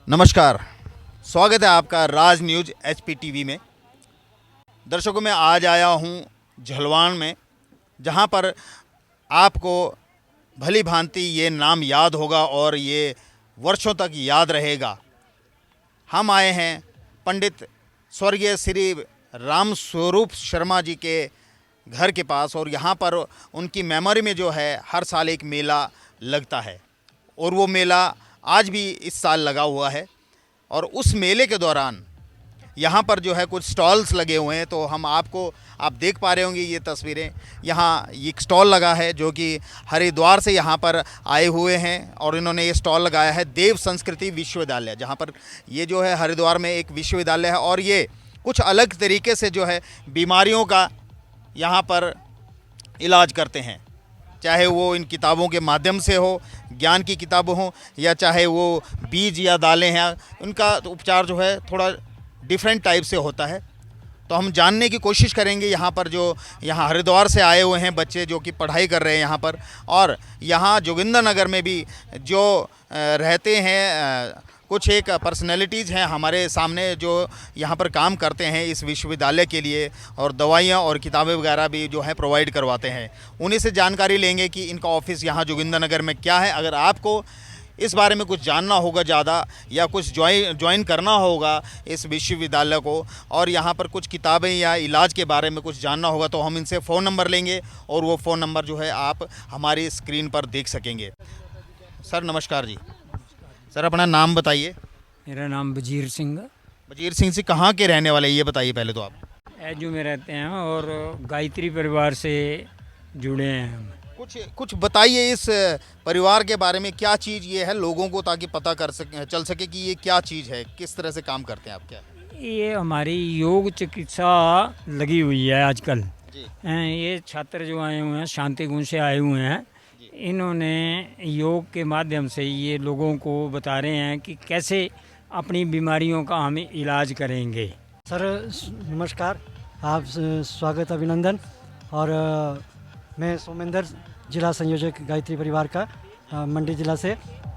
नमस्कार, स्वागत है आपका राज न्यूज़ HP TV में। दर्शकों, मैं आज आया हूँ झलवान में, जहाँ पर आपको भली भांति ये नाम याद होगा और ये वर्षों तक याद रहेगा। हम आए हैं पंडित स्वर्गीय श्री राम स्वरूप शर्मा जी के घर के पास, और यहाँ पर उनकी मेमोरी में जो है हर साल एक मेला लगता है, और वो मेला आज भी इस साल लगा हुआ है। और उस मेले के दौरान यहाँ पर जो है कुछ स्टॉल्स लगे हुए हैं। तो हम आप देख पा रहे होंगे ये तस्वीरें। यहाँ एक स्टॉल लगा है जो कि हरिद्वार से यहाँ पर आए हुए हैं, और इन्होंने ये स्टॉल लगाया है देव संस्कृति विश्वविद्यालय, जहाँ पर ये जो है हरिद्वार में एक विश्वविद्यालय है, और ये कुछ अलग तरीके से जो है बीमारियों का यहाँ पर इलाज करते हैं। चाहे वो इन किताबों के माध्यम से हो, ज्ञान की किताबें हों, या चाहे वो बीज या दालें हैं, उनका उपचार जो है थोड़ा डिफरेंट टाइप से होता है। तो हम जानने की कोशिश करेंगे यहाँ पर जो यहाँ हरिद्वार से आए हुए हैं बच्चे जो कि पढ़ाई कर रहे हैं यहाँ पर, और यहाँ जोगिंदरनगर में भी जो रहते हैं कुछ एक पर्सनैलिटीज़ हैं हमारे सामने जो यहाँ पर काम करते हैं इस विश्वविद्यालय के लिए, और दवाइयाँ और किताबें वगैरह भी जो है प्रोवाइड करवाते हैं। उन्हीं से जानकारी लेंगे कि इनका ऑफिस यहाँ जोगिंदरनगर में क्या है। अगर आपको इस बारे में कुछ जानना होगा ज़्यादा, या कुछ ज्वाइन करना होगा इस विश्वविद्यालय को, और यहाँ पर कुछ किताबें या इलाज के बारे में कुछ जानना होगा, तो हम इनसे फ़ोन नंबर लेंगे, और वो फ़ोन नंबर जो है आप हमारी स्क्रीन पर देख सकेंगे। सर नमस्कार जी। सर अपना नाम बताइए। मेरा नाम वजीर सिंह। वजीर सिंह से कहाँ के रहने वाले ये बताइए पहले तो आप। एजू में रहते हैं और गायत्री परिवार से जुड़े हैं हम। कुछ बताइए इस परिवार के बारे में, क्या चीज़ ये है लोगों को, ताकि पता चल सके कि ये क्या चीज़ है, किस तरह से काम करते हैं आप। क्या ये हमारी योग चिकित्सा लगी हुई है आजकल जी। ये छात्र जो आए हुए हैं शांति गुण से आए हुए हैं, इन्होंने योग के माध्यम से ये लोगों को बता रहे हैं कि कैसे अपनी बीमारियों का हम इलाज करेंगे। सर नमस्कार, आप स्वागत अभिनंदन। और मैं सोमेंद्र, जिला संयोजक गायत्री परिवार का, मंडी जिला से।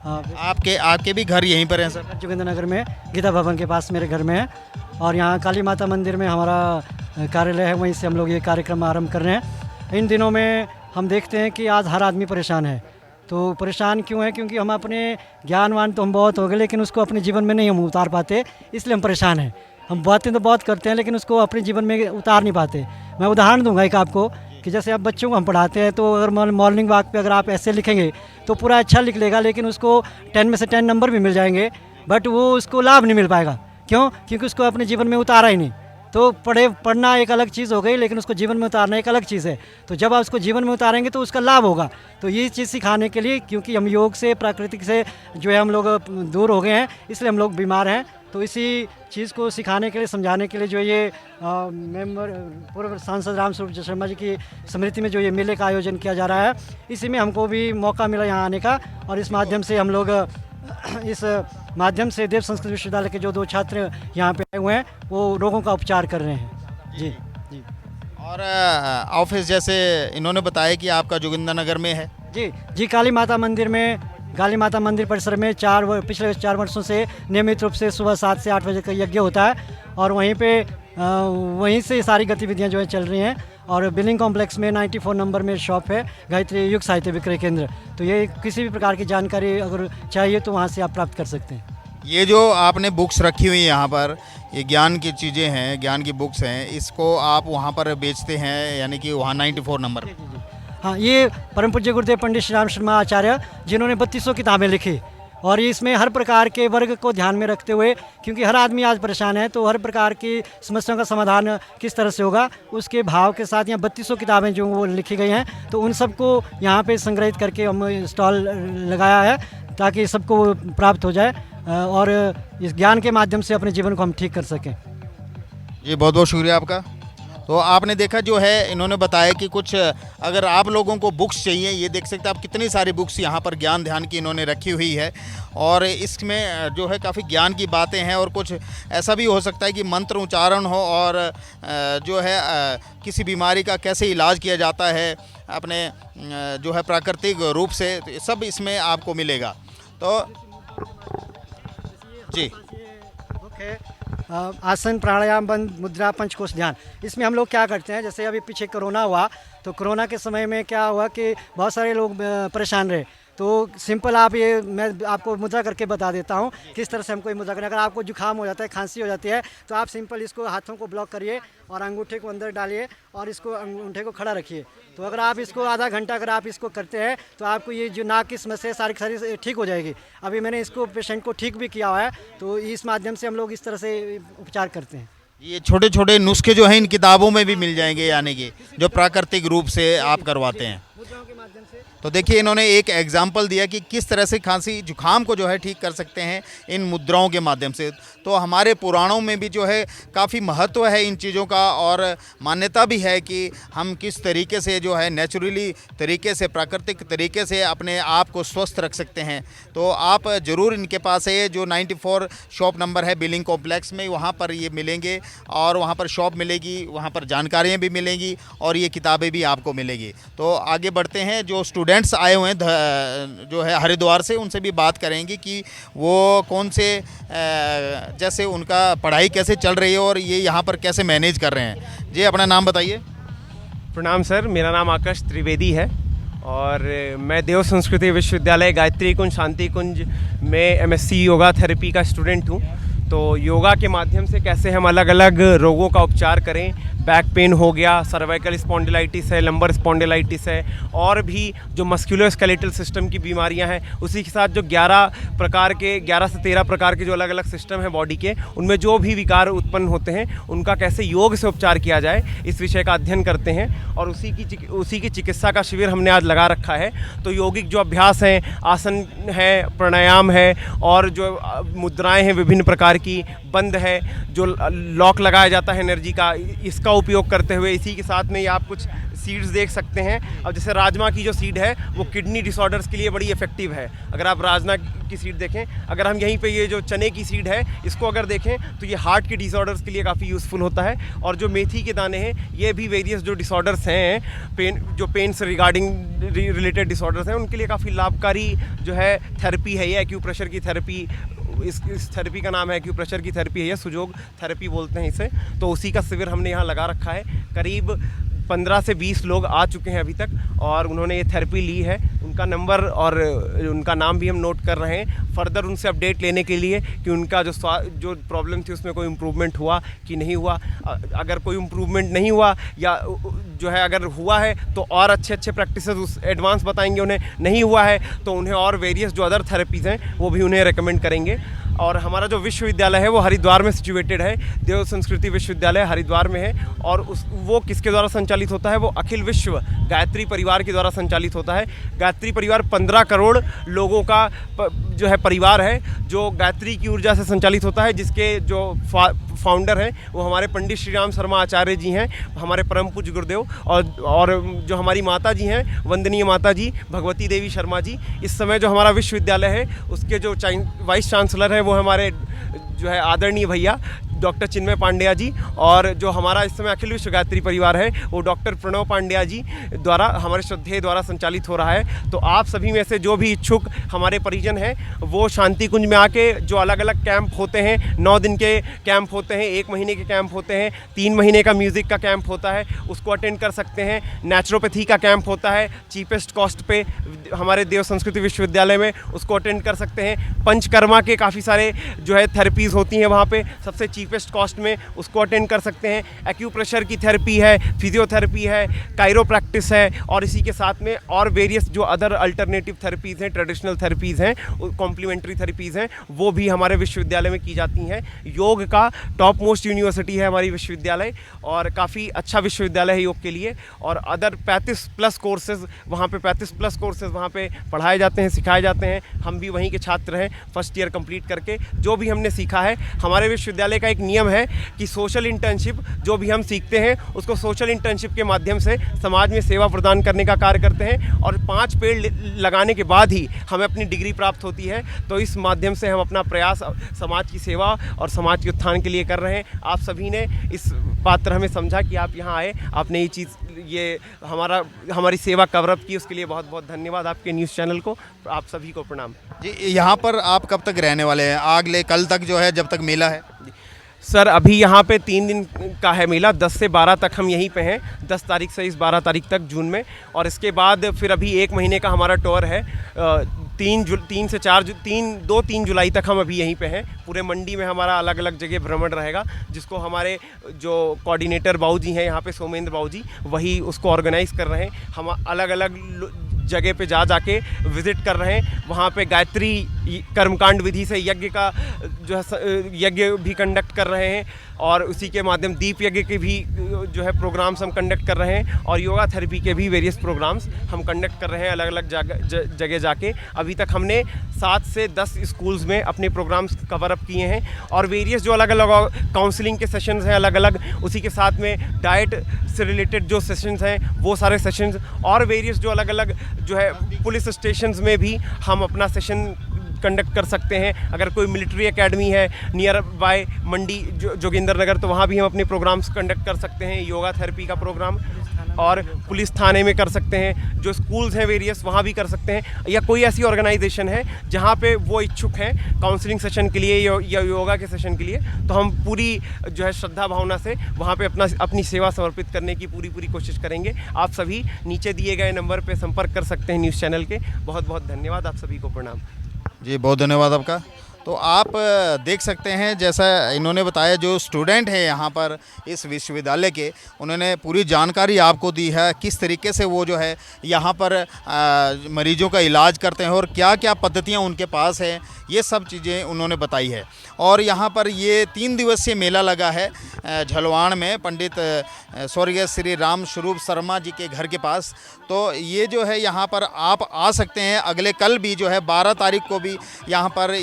आपके भी घर यहीं पर हैं सर? जोगिंदरनगर में गीता भवन के पास मेरे घर में है, और यहाँ काली माता मंदिर में हमारा कार्यालय है, वहीं से हम लोग ये कार्यक्रम आरंभ कर रहे हैं। इन दिनों में हम देखते हैं कि आज हर आदमी परेशान है। तो परेशान क्यों है? क्योंकि हम अपने ज्ञानवान तो हम बहुत हो गए, लेकिन उसको अपने जीवन में नहीं हम उतार पाते, इसलिए हम परेशान हैं। हम बातें तो बहुत करते हैं, लेकिन उसको अपने जीवन में उतार नहीं पाते। मैं उदाहरण दूंगा एक आपको, कि जैसे आप बच्चों को हम पढ़ाते हैं, तो अगर मॉर्निंग वॉक पे अगर आप ऐसे लिखेंगे तो पूरा अच्छा लिख लेगा, लेकिन उसको 10 में से 10 नंबर भी मिल जाएंगे, बट वो उसको लाभ नहीं मिल पाएगा। क्यों? क्योंकि उसको अपने जीवन में उतारा ही नहीं। तो पढ़ना एक अलग चीज़ हो गई, लेकिन उसको जीवन में उतारना एक अलग चीज़ है। तो जब आप उसको जीवन में उतारेंगे तो उसका लाभ होगा। तो ये चीज़ सिखाने के लिए, क्योंकि हम योग से, प्राकृतिक से जो है हम लोग दूर हो गए हैं, इसलिए हम लोग बीमार हैं। तो इसी चीज़ को सिखाने के लिए, समझाने के लिए जो ये मेंबर पूर्व सांसद राम स्वरूप शर्मा जी की स्मृति में जो ये मेले का आयोजन किया जा रहा है, इसी में हमको भी मौका मिला यहाँ आने का, और इस माध्यम से हम लोग इस माध्यम से देव संस्कृत विश्वविद्यालय के जो 2 छात्र यहाँ पे आए हुए हैं, वो रोगों का उपचार कर रहे हैं। जी जी। और ऑफिस जैसे इन्होंने बताया कि आपका जोगिंदरनगर में है। जी जी, काली माता मंदिर में, काली माता मंदिर परिसर में पिछले 4 वर्षों से नियमित रूप से सुबह 7 से 8 बजे का यज्ञ होता है, और वहीं से सारी गतिविधियाँ जो है चल रही हैं। और बिलिंग कॉम्प्लेक्स में 94 नंबर में शॉप है, गायत्री युग साहित्य विक्रय केंद्र। तो ये किसी भी प्रकार की जानकारी अगर चाहिए तो वहाँ से आप प्राप्त कर सकते हैं। ये जो आपने बुक्स रखी हुई हैं यहाँ पर, ये ज्ञान की चीज़ें हैं, ज्ञान की बुक्स हैं, इसको आप वहाँ पर बेचते हैं, यानी कि वहाँ 94 नंबर? जी जी। हाँ, ये परम पूज्य गुरुदेव पंडित श्री राम शर्मा आचार्य, जिन्होंने 3200 किताबें लिखी, और इसमें हर प्रकार के वर्ग को ध्यान में रखते हुए, क्योंकि हर आदमी आज परेशान है, तो हर प्रकार की समस्याओं का समाधान किस तरह से होगा, उसके भाव के साथ यहाँ 3200 किताबें जो वो लिखी गई हैं, तो उन सबको यहाँ पे संग्रहित करके हम स्टॉल लगाया है, ताकि सबको प्राप्त हो जाए, और इस ज्ञान के माध्यम से अपने जीवन को हम ठीक कर सकें। जी बहुत बहुत शुक्रिया आपका। तो आपने देखा जो है, इन्होंने बताया कि कुछ अगर आप लोगों को बुक्स चाहिए, ये देख सकते हैं आप कितनी सारी बुक्स यहाँ पर ज्ञान ध्यान की इन्होंने रखी हुई है, और इसमें जो है काफ़ी ज्ञान की बातें हैं, और कुछ ऐसा भी हो सकता है कि मंत्र उच्चारण हो, और जो है किसी बीमारी का कैसे इलाज किया जाता है अपने जो है प्राकृतिक रूप से, तो ये सब इसमें आपको मिलेगा। तो जी बुक है आसन प्राणायाम बंद मुद्रा पंचकोश ध्यान। इसमें हम लोग क्या करते हैं, जैसे अभी पीछे कोरोना हुआ, तो कोरोना के समय में क्या हुआ कि बहुत सारे लोग परेशान रहे, तो सिंपल आप ये मैं आपको मुद्रा करके बता देता हूँ किस तरह से हमको ये मुद्रा करना। अगर आपको जुकाम हो जाता है, खांसी हो जाती है, तो आप सिंपल इसको हाथों को ब्लॉक करिए और अंगूठे को अंदर डालिए और इसको अंगूठे को खड़ा रखिए। तो अगर आप इसको आधा घंटा अगर आप इसको करते हैं तो आपको ये जो नाक की समस्या सारी सारी ठीक हो जाएगी। अभी मैंने इसको पेशेंट को ठीक भी किया हुआ है, तो इस माध्यम से हम लोग इस तरह से उपचार करते हैं। ये छोटे छोटे नुस्खे जो हैं इन किताबों में भी मिल जाएंगे, यानी कि जो प्राकृतिक रूप से आप करवाते हैं। मुद्राओं के माध्यम से तो देखिए इन्होंने एक एग्जाम्पल दिया कि किस तरह से खांसी जुखाम को जो है ठीक कर सकते हैं इन मुद्राओं के माध्यम से। तो हमारे पुराणों में भी जो है काफ़ी महत्व है इन चीज़ों का, और मान्यता भी है कि हम किस तरीके से जो है नेचुरली तरीके से, प्राकृतिक तरीके से अपने आप को स्वस्थ रख सकते हैं। तो आप ज़रूर इनके पास है, जो 94 शॉप नंबर है बिलिंग कॉम्प्लेक्स में, वहाँ पर ये मिलेंगे, और वहाँ पर शॉप मिलेगी, वहाँ पर जानकारियाँ भी मिलेंगी, और ये किताबें भी आपको मिलेगी। तो आगे बढ़ते हैं, जो स्टूडेंट्स आए हुए हैं जो है हरिद्वार से, उनसे भी बात करेंगे कि वो कौन से जैसे उनका पढ़ाई कैसे चल रही है और ये यहाँ पर कैसे मैनेज कर रहे हैं। जी अपना नाम बताइए। प्रणाम सर, मेरा नाम आकाश त्रिवेदी है और मैं देव संस्कृति विश्वविद्यालय गायत्री कुंज शांति कुंज में एमएससी योगा थेरेपी का स्टूडेंट हूँ। तो योगा के माध्यम से कैसे हम अलग अलग रोगों का उपचार करें, बैक पेन हो गया, सर्वाइकल स्पॉन्डिलाइटिस है, लंबर स्पॉन्डिलाइटिस है, और भी जो मस्कुलोस्केलेटल सिस्टम की बीमारियां हैं, उसी के साथ जो 11 से 13 प्रकार के जो अलग अलग सिस्टम हैं बॉडी के, उनमें जो भी विकार उत्पन्न होते हैं उनका कैसे योग से उपचार किया जाए, इस विषय का अध्ययन करते हैं। और उसी की चिकित्सा का शिविर हमने आज लगा रखा है। तो यौगिक जो अभ्यास हैं, आसन है, प्राणायाम है, और जो मुद्राएं हैं विभिन्न प्रकार की, बंद है, जो लॉक लगाया जाता है एनर्जी का, इसका उपयोग करते हुए, इसी के साथ में ये आप कुछ सीड्स देख सकते हैं। अब जैसे राजमा की जो सीड है वो किडनी डिसऑर्डर्स के लिए बड़ी इफेक्टिव है। अगर आप राजमा की सीड देखें, अगर हम यहीं पे ये जो चने की सीड है इसको अगर देखें तो ये हार्ट के डिसऑर्डर्स के लिए काफ़ी यूज़फुल होता है। और जो मेथी के दाने हैं ये भी वेरियस जो डिसऑर्डर्स हैं, पेन से रिगार्डिंग रिलेटेड डिसऑर्डर्स हैं, उनके लिए काफ़ी लाभकारी जो है थेरेपी है ये, एक्यूप्रेशर की थेरेपी। इस थेरेपी का नाम है एक्यूप्रेशर की थेरेपी है, ये सुजोग थेरेपी बोलते हैं इसे। तो उसी का शिविर हमने यहाँ लगा रखा है। करीब 15 से 20 लोग आ चुके हैं अभी तक और उन्होंने ये थेरेपी ली है। उनका नंबर और उनका नाम भी हम नोट कर रहे हैं फर्दर उनसे अपडेट लेने के लिए कि उनका जो प्रॉब्लम थी उसमें कोई इम्प्रूवमेंट हुआ कि नहीं हुआ। अगर कोई इम्प्रूवमेंट नहीं हुआ या जो है अगर हुआ है तो और अच्छे प्रैक्टिसेस उस एडवांस बताएंगे उन्हें, नहीं हुआ है तो उन्हें और वेरियस जो अदर थेरेपीज़ हैं वो भी उन्हें रेकमेंड करेंगे। और हमारा जो विश्वविद्यालय है वो हरिद्वार में सिचुएटेड है, देव संस्कृति विश्वविद्यालय हरिद्वार में है। और वो किसके द्वारा संचालित होता है? वो अखिल विश्व गायत्री परिवार के द्वारा संचालित होता है। गायत्री परिवार 15 करोड़ लोगों का जो है परिवार है जो गायत्री की ऊर्जा से संचालित होता है, जिसके जो फाउंडर हैं वो हमारे पंडित श्री राम शर्मा आचार्य जी हैं, हमारे परम पूज्य गुरुदेव। और जो हमारी माता जी हैं, वंदनीय माता जी भगवती देवी शर्मा जी, इस समय जो हमारा विश्वविद्यालय है उसके जो वाइस चांसलर हैं वो हमारे जो है आदरणीय भैया डॉक्टर चिन्मय पांड्या जी। और जो हमारा इस समय अखिल विश्व गायत्री परिवार है वो डॉक्टर प्रणव पांड्या जी द्वारा, हमारे श्रद्धेय द्वारा संचालित हो रहा है। तो आप सभी में से जो भी इच्छुक हमारे परिजन हैं वो शांति कुंज में आके जो अलग अलग कैंप होते हैं, 9 दिन के कैंप होते हैं, 1 महीने के कैंप होते हैं, 3 महीने का म्यूज़िक का कैंप होता है, उसको अटेंड कर सकते हैं। नेचुरोपैथी का कैंप होता है चीपेस्ट कॉस्ट पे हमारे देव संस्कृति विश्वविद्यालय में, उसको अटेंड कर सकते हैं। पंचकर्मा के काफ़ी सारे जो है थेरेपीज़ होती हैं वहाँ पे सबसे चीपेस्ट कॉस्ट में, उसको अटेंड कर सकते हैं। एक्यूप्रेशर की थेरेपी है, फिजियोथेरेपी है, कायरोप्रैक्टिस है, और इसी के साथ में और वेरियस जो अदर अल्टरनेटिव थेरेपीज़ हैं, ट्रेडिशनल थेरेपीज़ हैं, कॉम्प्लीमेंट्री थेरेपीज़ हैं, वो भी हमारे विश्वविद्यालय में की जाती हैं। योग का टॉप मोस्ट यूनिवर्सिटी है हमारी विश्वविद्यालय और काफ़ी अच्छा विश्वविद्यालय है योग के लिए। और अदर 35+ कोर्सेज़ वहाँ पे 35+ कोर्सेज़ वहाँ पे पढ़ाए जाते हैं, सिखाए जाते हैं। हम भी वहीं के छात्र हैं फर्स्ट ईयर कंप्लीट करके। जो भी हमने सीखा है, हमारे विश्वविद्यालय का एक एक नियम है कि सोशल इंटर्नशिप जो भी हम सीखते हैं उसको सोशल इंटर्नशिप के माध्यम से समाज में सेवा प्रदान करने का कार्य करते हैं, और 5 पेड़ लगाने के बाद ही हमें अपनी डिग्री प्राप्त होती है। तो इस माध्यम से हम अपना प्रयास समाज की सेवा और समाज के उत्थान के लिए कर रहे हैं। आप सभी ने इस बात पर हमें समझा कि आप यहाँ आए, आपने ये हमारी सेवा कवर अप की, उसके लिए बहुत बहुत धन्यवाद आपके न्यूज़ चैनल को। आप सभी को प्रणाम जी। यहाँ पर आप कब तक रहने वाले हैं? अगले कल तक जो है, जब तक मेला है? सर अभी यहाँ पे 3 दिन का है मेला, 10 से 12 तक हम यहीं पे हैं, 10 तारीख से इस 12 तारीख तक जून में, और इसके बाद फिर अभी 1 महीने का हमारा टूर है। 2-3 जुलाई तक हम अभी यहीं पे हैं। पूरे मंडी में हमारा अलग अलग जगह भ्रमण रहेगा, जिसको हमारे जो कोऑर्डिनेटर बाबूजी हैं यहाँ पे, सोमेंद्र बाबूजी, वही उसको ऑर्गेनाइज़ कर रहे हैं। हम अलग अलग जगह पे जाके विज़िट कर रहे हैं। वहाँ पे गायत्री कर्मकांड विधि से यज्ञ का जो है यज्ञ भी कंडक्ट कर रहे हैं, और उसी के माध्यम दीप यज्ञ के भी जो है प्रोग्राम्स हम कंडक्ट कर रहे हैं, और योगा थेरेपी के भी वेरियस प्रोग्राम्स हम कंडक्ट कर रहे हैं अलग अलग जगह जाके। अभी तक हमने 7 से 10 स्कूल्स में अपने प्रोग्राम्स कवर अप किए हैं, और वेरियस जो अलग अलग काउंसलिंग के सेशंस हैं अलग अलग, उसी के साथ में डाइट से रिलेटेड जो सेशंस हैं वो सारे सेशंस, और वेरियस जो अलग अलग जो है पुलिस स्टेशंस में भी हम अपना सेशन कंडक्ट कर सकते हैं। अगर कोई मिलिट्री एकेडमी है नियर बाय मंडी जोगिंदर नगर, तो वहाँ भी हम अपने प्रोग्राम्स कंडक्ट कर सकते हैं, योगा थेरेपी का प्रोग्राम, और पुलिस थाने में कर सकते हैं। जो स्कूल्स हैं वेरियस वहाँ भी कर सकते हैं, या कोई ऐसी ऑर्गेनाइजेशन है जहाँ पे वो इच्छुक हैं काउंसलिंग सेशन के लिए या योगा के सेशन के लिए, तो हम पूरी जो है श्रद्धा भावना से वहाँ पे अपनी सेवा समर्पित करने की पूरी कोशिश करेंगे। आप सभी नीचे दिए गए नंबर पे संपर्क कर सकते हैं न्यूज़ चैनल के। बहुत बहुत धन्यवाद, आप सभी को प्रणाम जी। बहुत धन्यवाद आपका। तो आप देख सकते हैं, जैसा इन्होंने बताया, जो स्टूडेंट हैं यहाँ पर इस विश्वविद्यालय के, उन्होंने पूरी जानकारी आपको दी है किस तरीके से वो जो है यहाँ पर मरीजों का इलाज करते हैं और क्या क्या पद्धतियाँ उनके पास हैं, ये सब चीज़ें उन्होंने बताई है। और यहाँ पर ये 3 दिवसीय मेला लगा है झलवाण में, पंडित स्वर्गीय श्री राम स्वरूप शर्मा जी के घर के पास। तो ये जो है यहाँ पर आप आ सकते हैं। अगले कल भी जो है 12 तारीख को भी यहाँ पर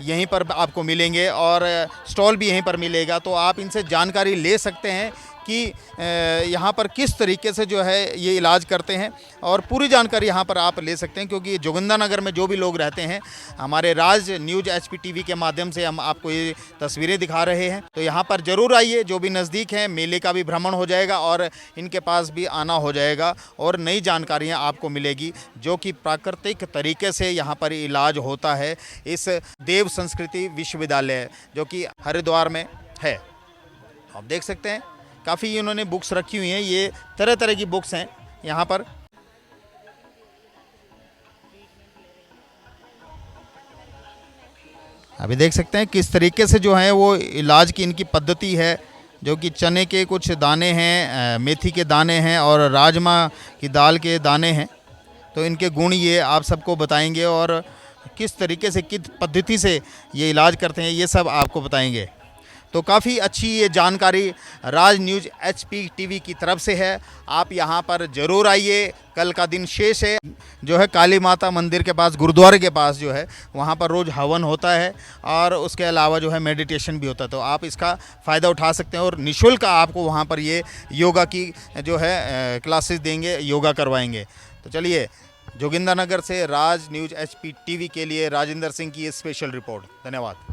यहीं पर आपको मिलेंगे, और स्टॉल भी यहीं पर मिलेगा। तो आप इनसे जानकारी ले सकते हैं कि यहाँ पर किस तरीके से जो है ये इलाज करते हैं, और पूरी जानकारी यहाँ पर आप ले सकते हैं, क्योंकि जोगिंदरनगर में जो भी लोग रहते हैं, हमारे राज न्यूज़ HPTV के माध्यम से हम आपको ये तस्वीरें दिखा रहे हैं। तो यहाँ पर ज़रूर आइए, जो भी नज़दीक है, मेले का भी भ्रमण हो जाएगा और इनके पास भी आना हो जाएगा, और नई जानकारियाँ आपको मिलेगी, जो कि प्राकृतिक तरीके से यहाँ पर इलाज होता है इस देव संस्कृति विश्वविद्यालय, जो कि हरिद्वार में है। आप देख सकते हैं काफ़ी इन्होंने बुक्स रखी हुई हैं, ये तरह तरह की बुक्स हैं यहाँ पर। अभी देख सकते हैं किस तरीके से जो है वो इलाज की इनकी पद्धति है, जो कि चने के कुछ दाने हैं, मेथी के दाने हैं, और राजमा की दाल के दाने हैं। तो इनके गुण ये आप सबको बताएंगे, और किस तरीके से, किस पद्धति से ये इलाज करते हैं, ये सब आपको बताएंगे। तो काफ़ी अच्छी ये जानकारी राज न्यूज़ HPTV की तरफ से है। आप यहाँ पर ज़रूर आइए। कल का दिन शेष है, जो है काली माता मंदिर के पास, गुरुद्वारे के पास जो है, वहाँ पर रोज़ हवन होता है, और उसके अलावा जो है मेडिटेशन भी होता है। तो आप इसका फ़ायदा उठा सकते हैं, और निःशुल्क आपको वहाँ पर ये योगा की जो है क्लासेस देंगे, योगा करवाएंगे। तो चलिए, जोगिंदरनगर से राज न्यूज़ HPTV के लिए राजेंद्र सिंह की ये स्पेशल रिपोर्ट। धन्यवाद।